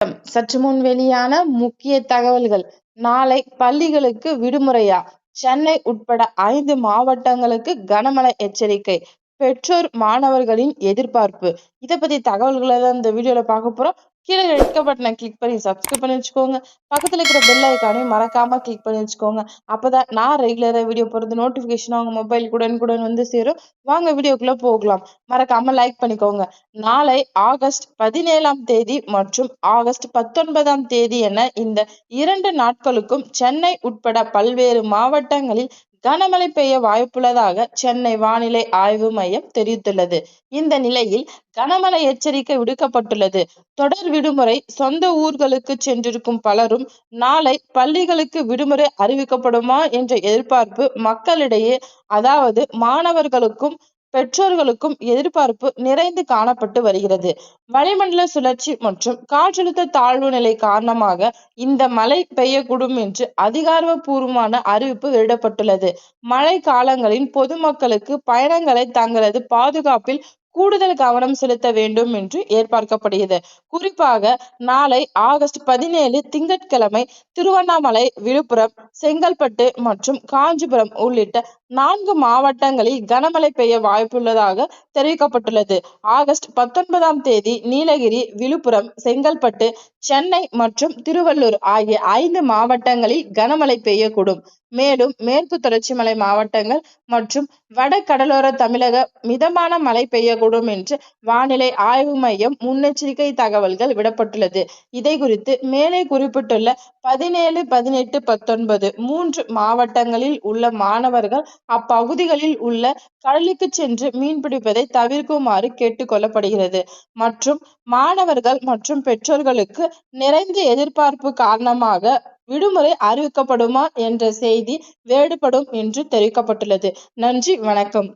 சற்று முன் வெளியான முக்கிய தகவல்கள். நாளை பள்ளிகளுக்கு விடுமுறையா? சென்னை உட்பட 5 மாவட்டங்களுக்கு கனமழை எச்சரிக்கை. பெற்றோர், மாணவர்களின் எதிர்பார்ப்பு. இத பத்தி தகவல்களை தான் இந்த வீடியோல பார்க்க போறோம். கீழே ரெட் பட்டனை கிளிக் பண்ணி சப்ஸ்கிரைப் பண்ணி வச்சுக்கோங்க. பக்கத்துல இருக்கிற பெல் ஐக்கானையும் மறக்காம கிளிக் பண்ணி வச்சுக்கோங்க. அப்பதான் நான் ரெகுலரா வீடியோ போறது நோட்டிபிகேஷன் உங்க மொபைல் உடனுக்குடன் வந்து சேரும். வாங்க வீடியோக்குள்ள போகலாம். மறக்காம லைக் பண்ணிக்கோங்க. நாளை ஆகஸ்ட் 17ஆம் தேதி மற்றும் ஆகஸ்ட் 19ஆம் தேதி என இந்த 2 நாட்களுக்கும் சென்னை உட்பட பல்வேறு மாவட்டங்களில் கனமழை பெய்ய வாய்ப்புள்ளதாக சென்னை வானிலை ஆய்வு மையம் தெரிவித்துள்ளது. இந்த நிலையில் கனமழை எச்சரிக்கை விடுக்கப்பட்டுள்ளது. தொடர் விடுமுறை சொந்த ஊர்களுக்கு சென்றிருக்கும் பலரும் நாளை பள்ளிகளுக்கு விடுமுறை அறிவிக்கப்படுமா என்ற எதிர்பார்ப்பு மக்களிடையே, அதாவது மாணவர்களுக்கும் பெற்றோர்களுக்கும் எதிர்பார்ப்பு நிறைந்து காணப்பட்டு வருகிறது. வளிமண்டல சுழற்சி மற்றும் காற்றழுத்த தாழ்வு நிலை காரணமாக இந்த மழை பெய்யக்கூடும் என்று அதிகாரப்பூர்வமான அறிவிப்பு வெளியிடப்பட்டுள்ளது. மழை காலங்களில் பொதுமக்களுக்கு பயணங்களை தங்களது பாதுகாப்பில் கூடுதல் கவனம் செலுத்த வேண்டும் என்று எதிர்பார்க்கப்படுகிறது. குறிப்பாக நாளை ஆகஸ்ட் 17 திங்கட்கிழமை திருவண்ணாமலை, விழுப்புரம், செங்கல்பட்டு மற்றும் காஞ்சிபுரம் உள்ளிட்ட 4 மாவட்டங்களில் கனமழை பெய்ய வாய்ப்புள்ளதாக தெரிவிக்கப்பட்டுள்ளது. ஆகஸ்ட் 19ஆம் தேதி நீலகிரி, விழுப்புரம், செங்கல்பட்டு, சென்னை மற்றும் திருவள்ளூர் ஆகிய 5 மாவட்டங்களில் கனமழை பெய்யக்கூடும். மேலும் மேற்கு தொடர்ச்சி மலை மாவட்டங்கள் மற்றும் வட கடலோர தமிழக மிதமான மழை பெய்யக்கூடும் என்று வானிலை ஆய்வு மையம் முன்னெச்சரிக்கை தகவல்கள் விடப்பட்டுள்ளது. இதை குறித்து மேலே குறிப்பிட்டுள்ள 17, 18, 19 3 மாவட்டங்களில் உள்ள மாணவர்கள் அப்பகுதிகளில் உள்ள கடலுக்கு சென்று மீன்பிடிப்பதை தவிர்க்குமாறு கேட்டுக் கொள்ளப்படுகிறது. மற்றும் மாணவர்கள் மற்றும் பெற்றோர்களுக்கு நிறைந்த எதிர்பார்ப்பு காரணமாக விடுமுறை அறிவிக்கப்படுமா என்ற செய்தி வெளியிடப்படும் என்று தெரிவிக்கப்பட்டுள்ளது. நன்றி, வணக்கம்.